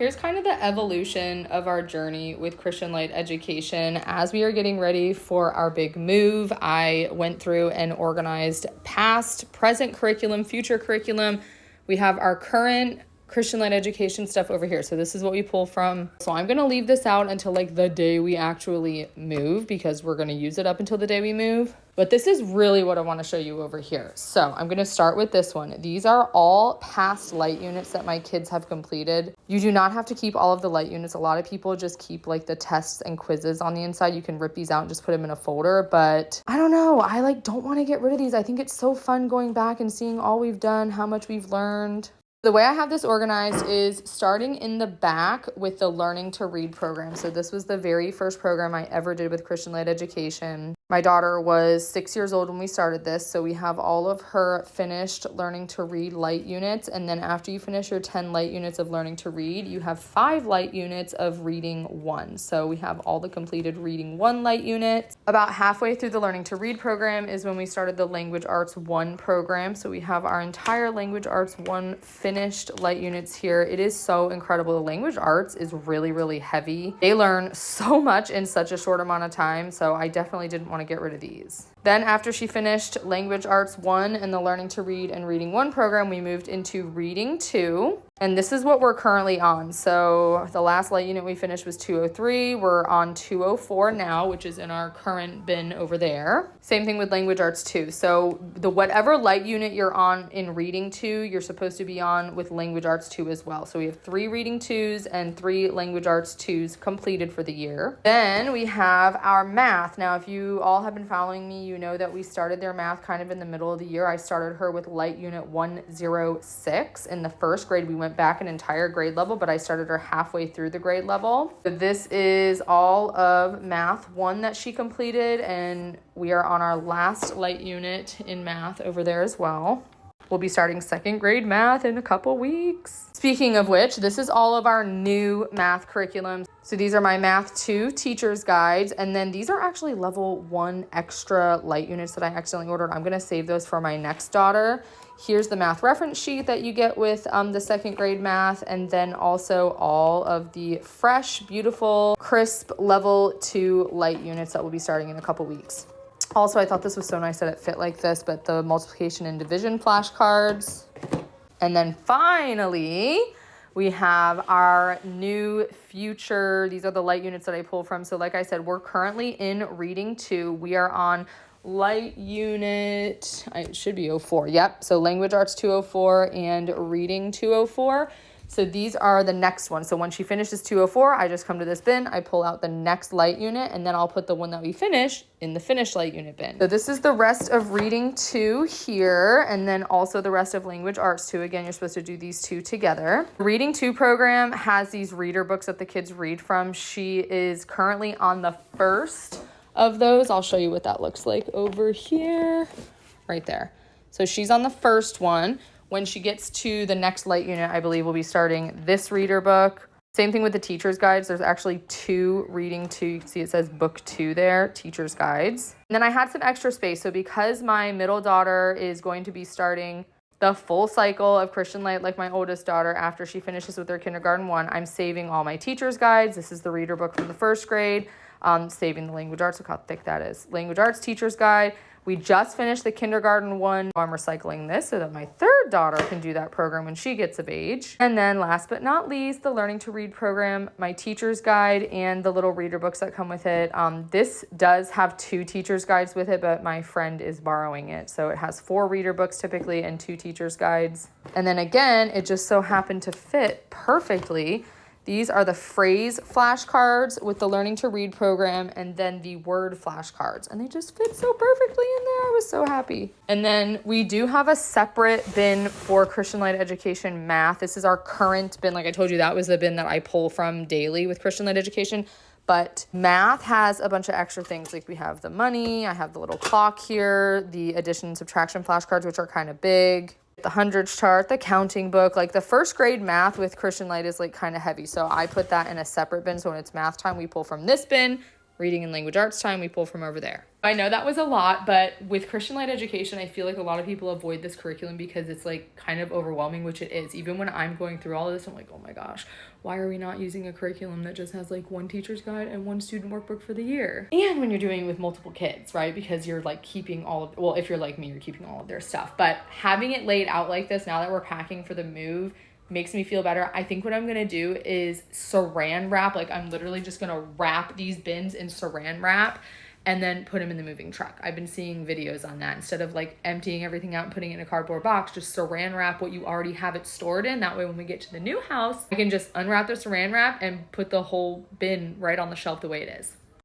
Here's kind of the evolution of our journey with Christian Light Education. As we are getting ready for our big move, I went through and organized past, present curriculum, future curriculum. We have our current Christian Light Education stuff over here. So this is what we pull from. So I'm going to leave this out until like the day we actually move, because we're going to use it up until the day we move. But this is really what I want to show you over here. So I'm going to start with this one. These are all past light units that my kids have completed. You do not have to keep all of the light units. A lot of people just keep like the tests and quizzes on the inside. You can rip these out and just put them in a folder. But I don't know. I don't want to get rid of these. I think it's so fun going back and seeing all we've done, how much we've learned. The way I have this organized is starting in the back with the Learning to Read program. So this was the very first program I ever did with Christian Light Education. My daughter was 6 years old when we started this, so we have all of her finished Learning to Read light units. And then after you finish your 10 light units of Learning to Read, you have 5 light units of Reading 1. So we have all the completed Reading 1 light units. About halfway through the Learning to Read program is when we started the Language Arts 1 program. So we have our entire Language Arts 1 finished light units here. It is so incredible. The Language Arts is really, really heavy. They learn so much in such a short amount of time, so I definitely didn't want to get rid of these. Then after she finished Language Arts 1 and the Learning to Read and Reading 1 program, we moved into Reading 2. And this is what we're currently on. So the last light unit we finished was 203. We're on 204 now, which is in our current bin over there. Same thing with Language Arts 2. So the whatever light unit you're on in Reading 2, you're supposed to be on with Language Arts 2 as well. So we have 3 Reading 2s and 3 Language Arts 2s completed for the year. Then we have our math. Now, if you all have been following me, you know that we started their math kind of in the middle of the year. I started her with light unit 106. In the first grade, we went back an entire grade level, but I started her halfway through the grade level. So this is all of Math 1 that she completed, and we are on our last light unit in math over there as well. We'll be starting 2nd grade math in a couple weeks. Speaking of which, this is all of our new math curriculums. So these are my Math 2 teacher's guides, and then these are actually level 1 extra light units that I accidentally ordered. I'm going to save those for my next daughter. Here's the math reference sheet that you get with the 2nd grade math, and then also all of the fresh, beautiful, crisp level 2 light units that will be starting in a couple weeks. Also, I thought this was so nice that it fit like this, but the multiplication and division flashcards. And then finally, we have our new future. These are the light units that I pulled from. So like I said, we're currently in Reading 2. We are on light unit, it should be 04. Yep. So Language Arts 204 and Reading 204. So these are the next one. So when she finishes 204, I just come to this bin, I pull out the next light unit, and then I'll put the one that we finish in the finished light unit bin. So this is the rest of Reading 2 here, and then also the rest of Language Arts 2. Again, you're supposed to do these 2 together. Reading 2 program has these reader books that the kids read from. She is currently on the first of those. I'll show you what that looks like over here, right there. So she's on the first one. When she gets to the next light unit, I believe we'll be starting this reader book. Same thing with the teacher's guides. There's actually 2 Reading 2. You can see it says book 2 there, teacher's guides. And then I had some extra space. So because my middle daughter is going to be starting the full cycle of Christian Light like my oldest daughter after she finishes with her kindergarten 1, I'm saving all my teacher's guides. This is the reader book from the first grade. Saving the Language Arts. Look how thick that is. Language Arts teacher's guide. We just finished the kindergarten 1. I'm recycling this so that my 3rd daughter can do that program when she gets of age. And then last but not least, the Learning to Read program, my teacher's guide, and the little reader books that come with it. This does have 2 teacher's guides with it, but my friend is borrowing it. So it has 4 reader books typically and 2 teacher's guides. And then again, it just so happened to fit perfectly. These are the phrase flashcards with the Learning to Read program, and then the word flashcards. And they just fit so perfectly in there. I was so happy. And then we do have a separate bin for Christian Light Education math. This is our current bin. Like I told you, that was the bin that I pull from daily with Christian Light Education. But math has a bunch of extra things. Like we have the money, I have the little clock here, the addition and subtraction flashcards, which are kind of big. The hundreds chart, the counting book. Like the first grade math with Christian Light is like kind of heavy. So I put that in a separate bin. So when it's math time, we pull from this bin reading and language arts time, we pull from over there. I know that was a lot, but with Christian Light Education, I feel like a lot of people avoid this curriculum because it's like kind of overwhelming, which it is. Even when I'm going through all of this, I'm like, oh my gosh, why are we not using a curriculum that just has like one teacher's guide and one student workbook for the year? And when you're doing it with multiple kids, right? Because you're like keeping all of, well, if you're like me, you're keeping all of their stuff. But having it laid out like this, now that we're packing for the move, makes me feel better. I think what I'm gonna do is saran wrap. Like I'm literally just gonna wrap these bins in saran wrap and then put them in the moving truck. I've been seeing videos on that. Instead of like emptying everything out and putting it in a cardboard box, just saran wrap what you already have it stored in. That way when we get to the new house, I can just unwrap the saran wrap and put the whole bin right on the shelf the way it is.